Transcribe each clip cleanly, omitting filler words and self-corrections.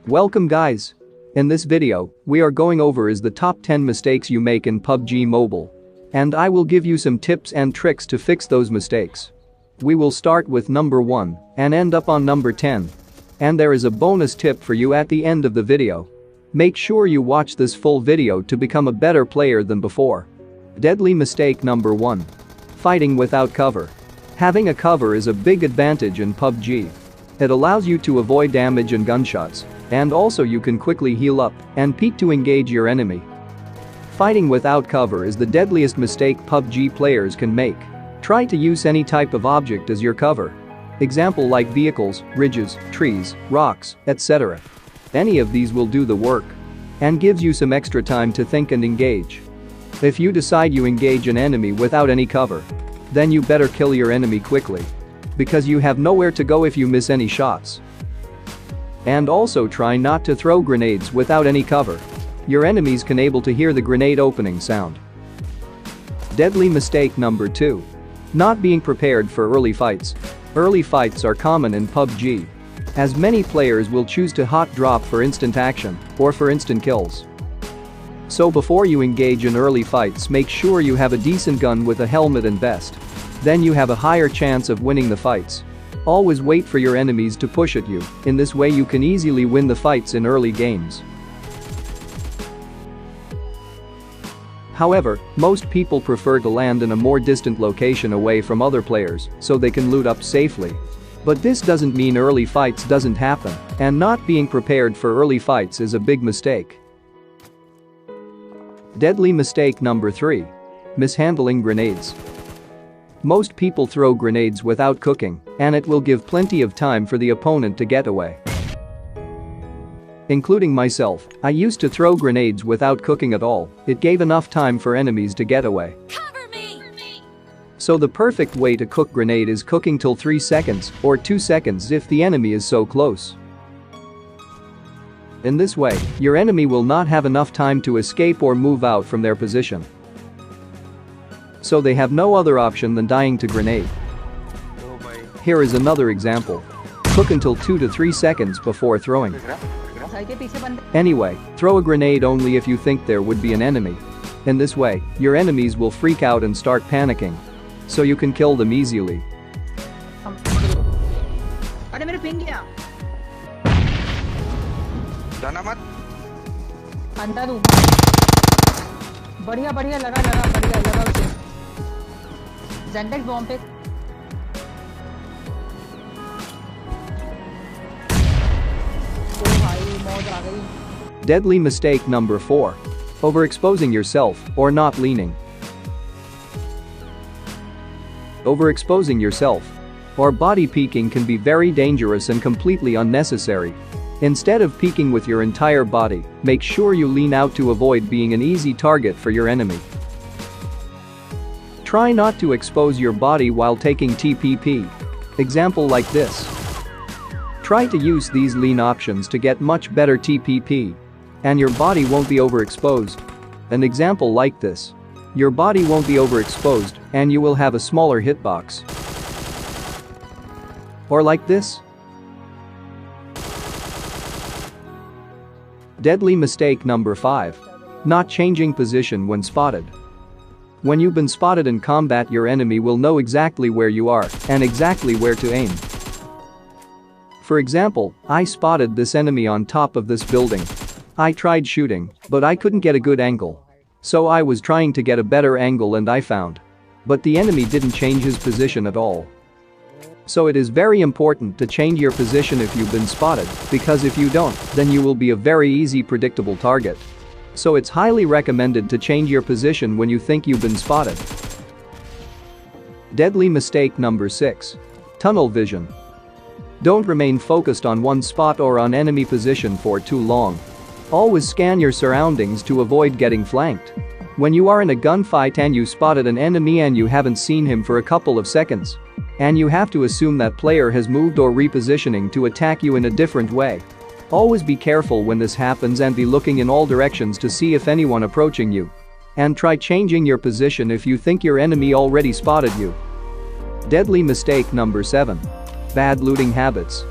Welcome guys. In this video, we are going over is the top 10 mistakes you make in PUBG Mobile. And I will give you some tips and tricks to fix those mistakes. We will start with number 1 and end up on number 10. And there is a bonus tip for you at the end of the video. Make sure you watch this full video to become a better player than before. Deadly mistake number 1. Fighting without cover. Having a cover is a big advantage in PUBG. It allows you to avoid damage and gunshots, and also you can quickly heal up and peek to engage your enemy. Fighting without cover is the deadliest mistake PUBG players can make. Try to use any type of object as your cover. Example like vehicles, ridges, trees, rocks, etc. Any of these will do the work and gives you some extra time to think and engage. If you decide you engage an enemy without any cover, then you better kill your enemy quickly, because you have nowhere to go if you miss any shots. And also try not to throw grenades without any cover. Your enemies can able to hear the grenade opening sound. Deadly mistake number 2. Not being prepared for early fights. Early fights are common in PUBG, as many players will choose to hot drop for instant action or for instant kills. So before you engage in early fights, make sure you have a decent gun with a helmet and vest. Then you have a higher chance of winning the fights. Always wait for your enemies to push at you. In this way you can easily win the fights in early games. However, most people prefer to land in a more distant location away from other players so they can loot up safely. But this doesn't mean early fights doesn't happen, and not being prepared for early fights is a big mistake. Deadly mistake number 3. Mishandling grenades. Most people throw grenades without cooking, and it will give plenty of time for the opponent to get away. Including myself, I used to throw grenades without cooking at all. It gave enough time for enemies to get away. Cover me! So the perfect way to cook grenade is cooking till 3 seconds or 2 seconds if the enemy is so close. In this way, your enemy will not have enough time to escape or move out from their position. So they have no other option than dying to grenade. Here is another example. Cook until 2 to 3 seconds before throwing. Anyway, throw a grenade only if you think there would be an enemy. In this way, your enemies will freak out and start panicking. So you can kill them easily. बढ़िया बढ़िया लगा बढ़िया लगा उसे जेंटेक्स bomb पे ओ भाई मौत आ गई. Deadly mistake number 4. Overexposing yourself or not leaning. Overexposing yourself or body peeking can be very dangerous and completely unnecessary. Instead of peeking with your entire body, make sure you lean out to avoid being an easy target for your enemy. Try not to expose your body while taking TPP. Example like this. Try to use these lean options to get much better TPP. And your body won't be overexposed. An example like this. Your body won't be overexposed and you will have a smaller hitbox. Or like this. Deadly mistake number 5. Not changing position when spotted. When you've been spotted in combat, your enemy will know exactly where you are and exactly where to aim. For example, I spotted this enemy on top of this building. I tried shooting, but I couldn't get a good angle. So I was trying to get a better angle and I found. But the enemy didn't change his position at all. So it is very important to change your position if you've been spotted, because if you don't, then you will be a very easy predictable target. So it's highly recommended to change your position when you think you've been spotted. Deadly mistake number 6. Tunnel vision. Don't remain focused on one spot or on enemy position for too long. Always scan your surroundings to avoid getting flanked. When you are in a gunfight and you spotted an enemy and you haven't seen him for a couple of seconds, and you have to assume that player has moved or repositioning to attack you in a different way. Always be careful when this happens and be looking in all directions to see if anyone approaching you. And try changing your position if you think your enemy already spotted you. Deadly mistake number 7. Bad looting habits.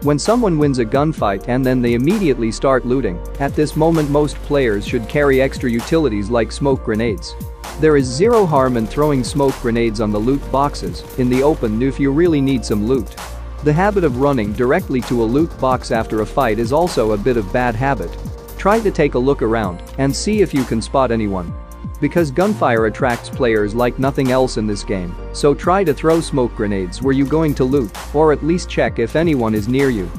When someone wins a gunfight and then they immediately start looting, at this moment most players should carry extra utilities like smoke grenades. There is zero harm in throwing smoke grenades on the loot boxes in the open if you really need some loot. The habit of running directly to a loot box after a fight is also a bit of bad habit. Try to take a look around and see if you can spot anyone. Because gunfire attracts players like nothing else in this game, so try to throw smoke grenades where you're going to loot, or at least check if anyone is near you.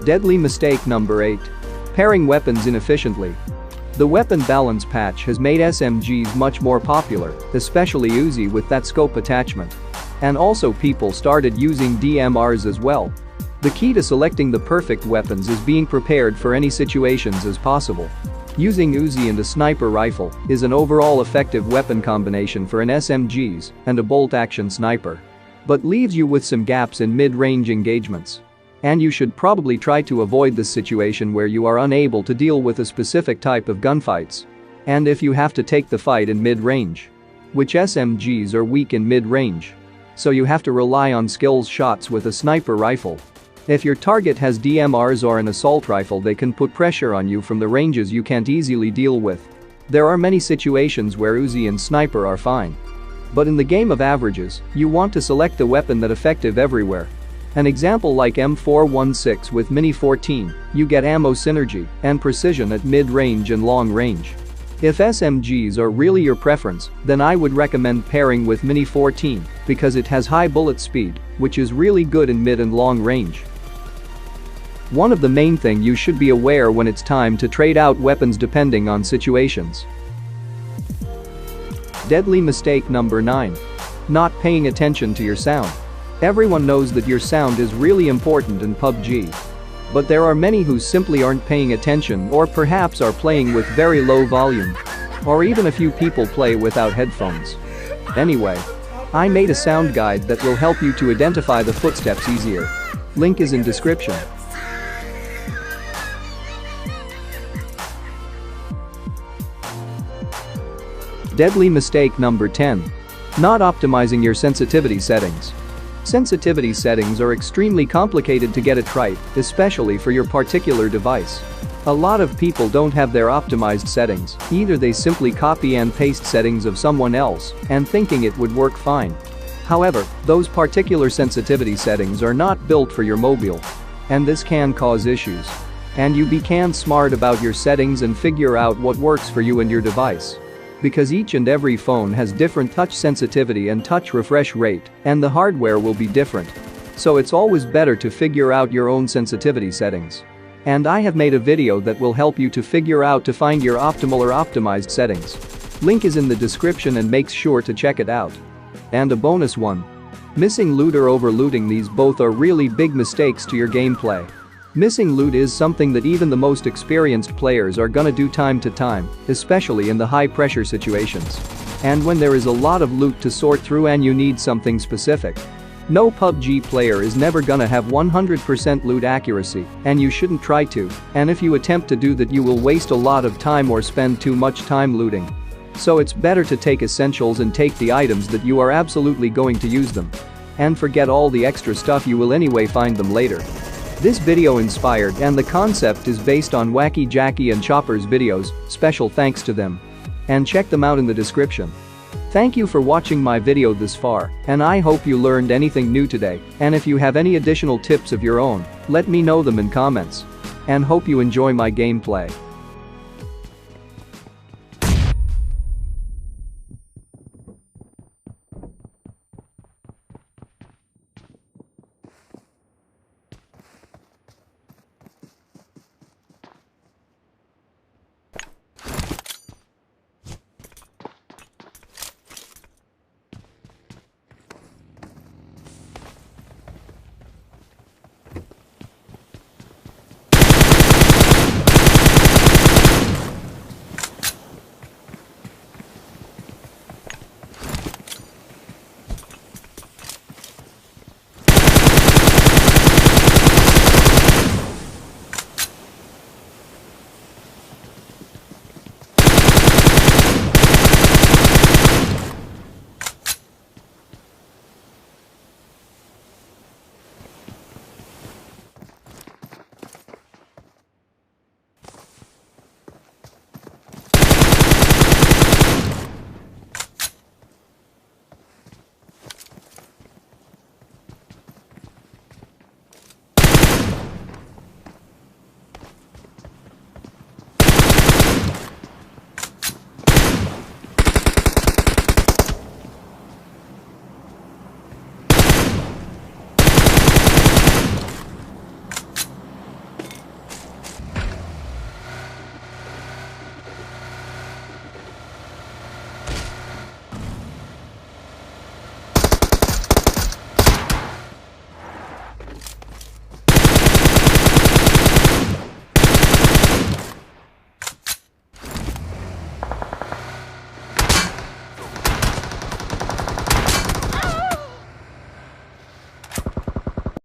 Deadly mistake number 8. Pairing weapons inefficiently. The weapon balance patch has made SMGs much more popular, especially Uzi with that scope attachment. And also people started using DMRs as well. The key to selecting the perfect weapons is being prepared for any situations as possible. Using Uzi and a sniper rifle is an overall effective weapon combination for an SMGs and a bolt-action sniper. But leaves you with some gaps in mid-range engagements. And you should probably try to avoid this situation where you are unable to deal with a specific type of gunfights. And if you have to take the fight in mid-range, which SMGs are weak in mid-range, so you have to rely on skills shots with a sniper rifle. If your target has DMRs or an assault rifle, they can put pressure on you from the ranges you can't easily deal with. There are many situations where Uzi and sniper are fine. But in the game of averages, you want to select the weapon that effective everywhere. An example like M416 with Mini 14, you get ammo synergy and precision at mid-range and long range. If SMGs are really your preference, then I would recommend pairing with Mini 14 because it has high bullet speed, which is really good in mid and long range. One of the main thing you should be aware when it's time to trade out weapons depending on situations. Deadly mistake number 9. Not paying attention to your sound. Everyone knows that your sound is really important in PUBG. But there are many who simply aren't paying attention or perhaps are playing with very low volume. Or even a few people play without headphones. Anyway, I made a sound guide that will help you to identify the footsteps easier. Link is in description. Deadly mistake number 10. Not optimizing your sensitivity settings. Sensitivity settings are extremely complicated to get it right, especially for your particular device. A lot of people don't have their optimized settings, either they simply copy and paste settings of someone else and thinking it would work fine. However, those particular sensitivity settings are not built for your mobile. And this can cause issues. And you be smart about your settings and figure out what works for you and your device. Because each and every phone has different touch sensitivity and touch refresh rate, and the hardware will be different. So it's always better to figure out your own sensitivity settings. And I have made a video that will help you to figure out to find your optimal or optimized settings. Link is in the description and make sure to check it out. And a bonus one. Missing loot or overlooting, these both are really big mistakes to your gameplay. Missing loot is something that even the most experienced players are gonna do time to time, especially in the high pressure situations. And when there is a lot of loot to sort through and you need something specific. No PUBG player is never gonna have 100% loot accuracy, and you shouldn't try to, and if you attempt to do that you will waste a lot of time or spend too much time looting. So it's better to take essentials and take the items that you are absolutely going to use them. And forget all the extra stuff, you will anyway find them later. This video inspired and the concept is based on Wacky Jackie and Chopper's videos, special thanks to them. And check them out in the description. Thank you for watching my video this far, and I hope you learned anything new today, and if you have any additional tips of your own, let me know them in comments. And hope you enjoy my gameplay.